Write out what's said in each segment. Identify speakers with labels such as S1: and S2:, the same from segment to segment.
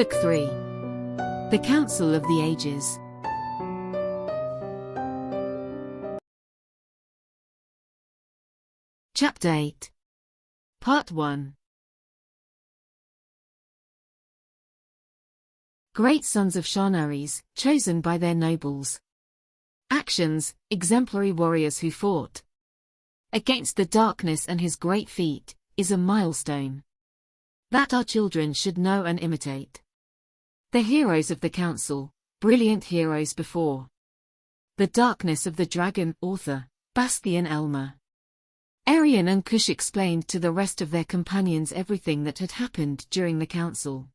S1: Book 3. The Council of the Ages. Chapter 8. Part 1. Great sons of mercenaries, chosen by their nobles. Actions, exemplary warriors who fought against the darkness, and his great feat is a milestone that our children should know and imitate. The heroes of the council, brilliant heroes before the darkness of the dragon. Author, Bastian Elmer. Arian and Kush explained to the rest of their companions everything that had happened during the council.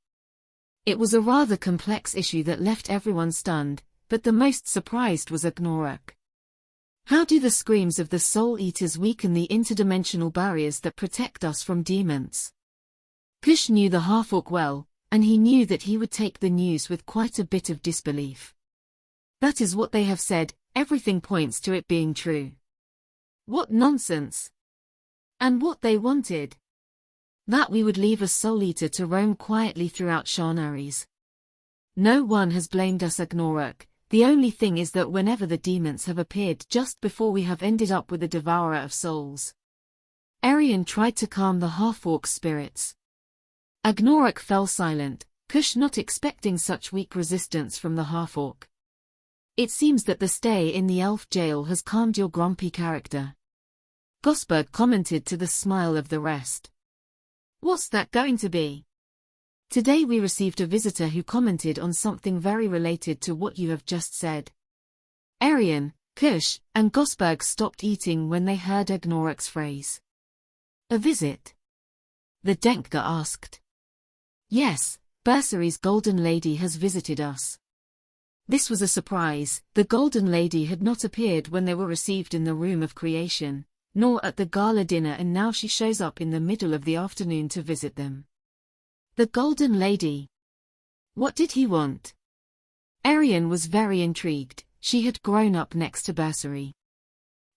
S1: It was a rather complex issue that left everyone stunned, but the most surprised was Agnorak. How do the screams of the Soul Eaters weaken the interdimensional barriers that protect us from demons? Kush knew the half-orc well, and he knew that he would take the news with quite a bit of disbelief. That is what they have said, everything points to it being true. What nonsense! And what they wanted? That we would leave a Soul Eater to roam quietly throughout mercenaries. No one has blamed us, Agnorak. The only thing is that whenever the demons have appeared just before, we have ended up with a devourer of souls. Arian tried to calm the half-orc's spirits. Agnorak fell silent, Kush not expecting such weak resistance from the half-orc. It seems that the stay in the elf jail has calmed your grumpy character. Gosberg commented to the smile of the rest. What's that going to be? Today we received a visitor who commented on something very related to what you have just said. Arian, Kush, and Gosberg stopped eating when they heard Agnorak's phrase. A visit? The Denka asked. Yes, Bersary's Golden Lady has visited us. This was a surprise. The Golden Lady had not appeared when they were received in the Room of Creation, nor at the gala dinner, and now she shows up in the middle of the afternoon to visit them. The Golden Lady. What did he want? Arian was very intrigued. She had grown up next to Bersary.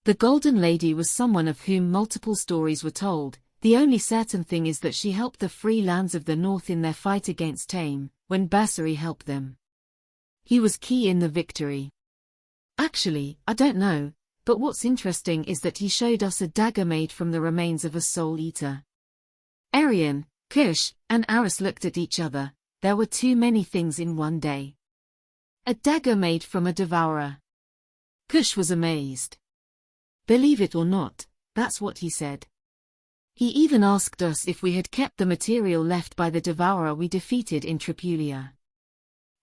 S1: The Golden Lady was someone of whom multiple stories were told. The only certain thing is that she helped the free lands of the north in their fight against Tame, when Bersary helped them. He was key in the victory. Actually, I don't know, but what's interesting is that he showed us a dagger made from the remains of a Soul Eater. Arian, Kush, and Aris looked at each other. There were too many things in one day. A dagger made from a devourer. Kush was amazed. Believe it or not, that's what he said. He even asked us if we had kept the material left by the devourer we defeated in Tripulia.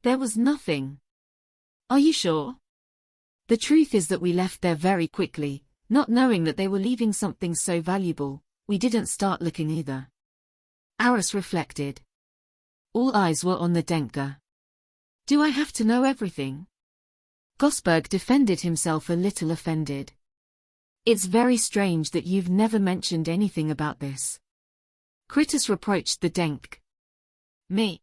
S1: There was nothing. Are you sure? The truth is that we left there very quickly, not knowing that they were leaving something so valuable. We didn't start looking either. Aris reflected. All eyes were on the Denka. Do I have to know everything? Gosberg defended himself, a little offended. It's very strange that you've never mentioned anything about this. Kritis reproached the Denk. Me?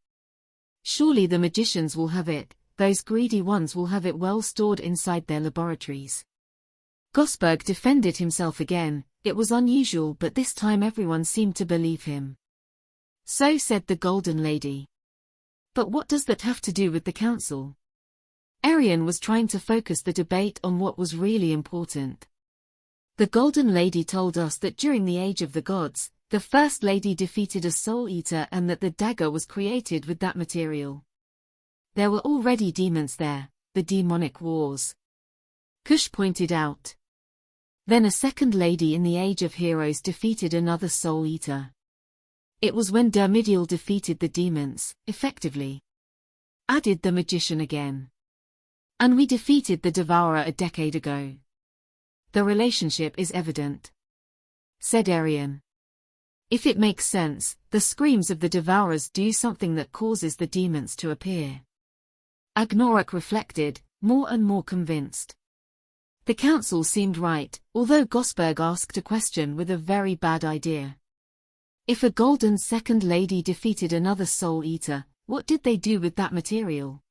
S1: Surely the magicians will have it, those greedy ones will have it well stored inside their laboratories. Gosberg defended himself again. It was unusual, but this time everyone seemed to believe him. So said the Golden Lady. But what does that have to do with the council? Arian was trying to focus the debate on what was really important. The Golden Lady told us that during the Age of the Gods, the First Lady defeated a Soul Eater and that the dagger was created with that material. There were already demons there, the demonic wars. Kush pointed out. Then a second lady in the Age of Heroes defeated another Soul Eater. It was when Dermidial defeated the demons, effectively. Added the magician again. And we defeated the devourer a decade ago. The relationship is evident, said Arian. If it makes sense, the screams of the devourers do something that causes the demons to appear. Agnorak reflected, more and more convinced. The council seemed right, although Gosberg asked a question with a very bad idea. If a golden second lady defeated another Soul Eater, what did they do with that material?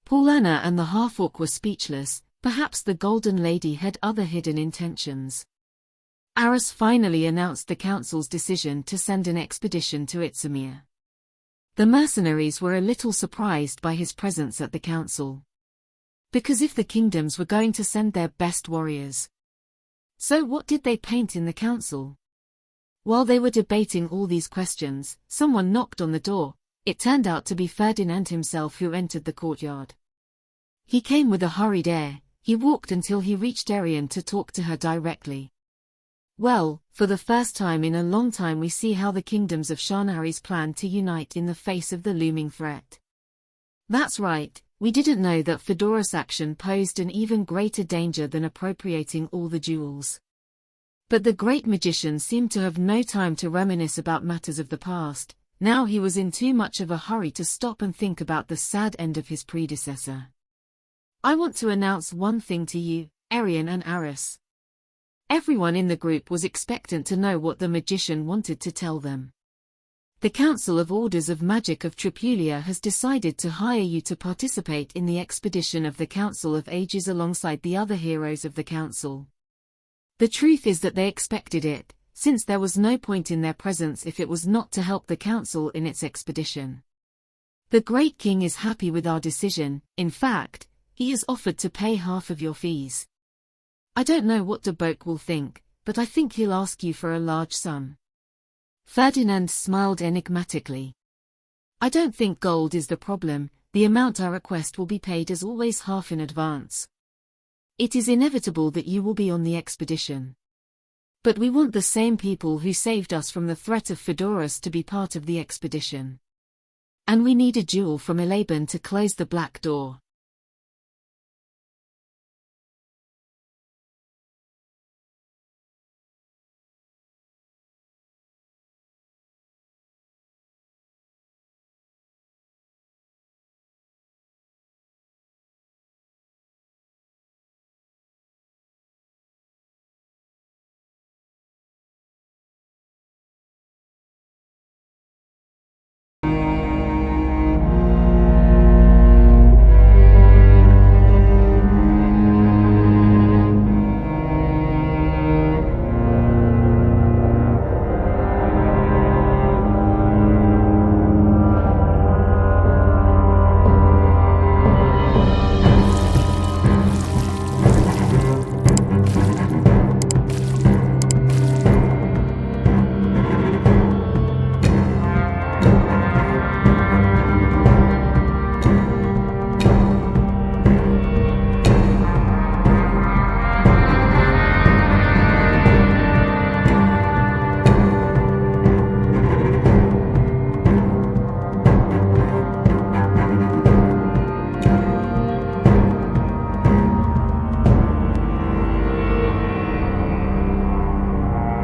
S1: Paulana and the half-orc were speechless. Perhaps the Golden Lady had other hidden intentions. Aris finally announced the council's decision to send an expedition to Itzamir. The mercenaries were a little surprised by his presence at the council. Because if the kingdoms were going to send their best warriors. So what did they paint in the council? While they were debating all these questions, someone knocked on the door. It turned out to be Ferdinand himself who entered the courtyard. He came with a hurried air. He walked until he reached Arian to talk to her directly. Well, for the first time in a long time we see how the kingdoms of mercenaries plan to unite in the face of the looming threat. That's right, we didn't know that Fedorus' action posed an even greater danger than appropriating all the jewels. But the great magician seemed to have no time to reminisce about matters of the past. Now he was in too much of a hurry to stop and think about the sad end of his predecessor. I want to announce one thing to you, Arian and Aris. Everyone in the group was expectant to know what the magician wanted to tell them. The Council of Orders of Magic of Tripulia has decided to hire you to participate in the expedition of the Council of Ages alongside the other heroes of the Council. The truth is that they expected it, since there was no point in their presence if it was not to help the Council in its expedition. The Great King is happy with our decision. In fact, he has offered to pay half of your fees. I don't know what de Boek will think, but I think he'll ask you for a large sum. Ferdinand smiled enigmatically. I don't think gold is the problem. The amount I request will be paid as always half in advance. It is inevitable that you will be on the expedition. But we want the same people who saved us from the threat of Fedorus to be part of the expedition. And we need a jewel from Elaban to close the black door.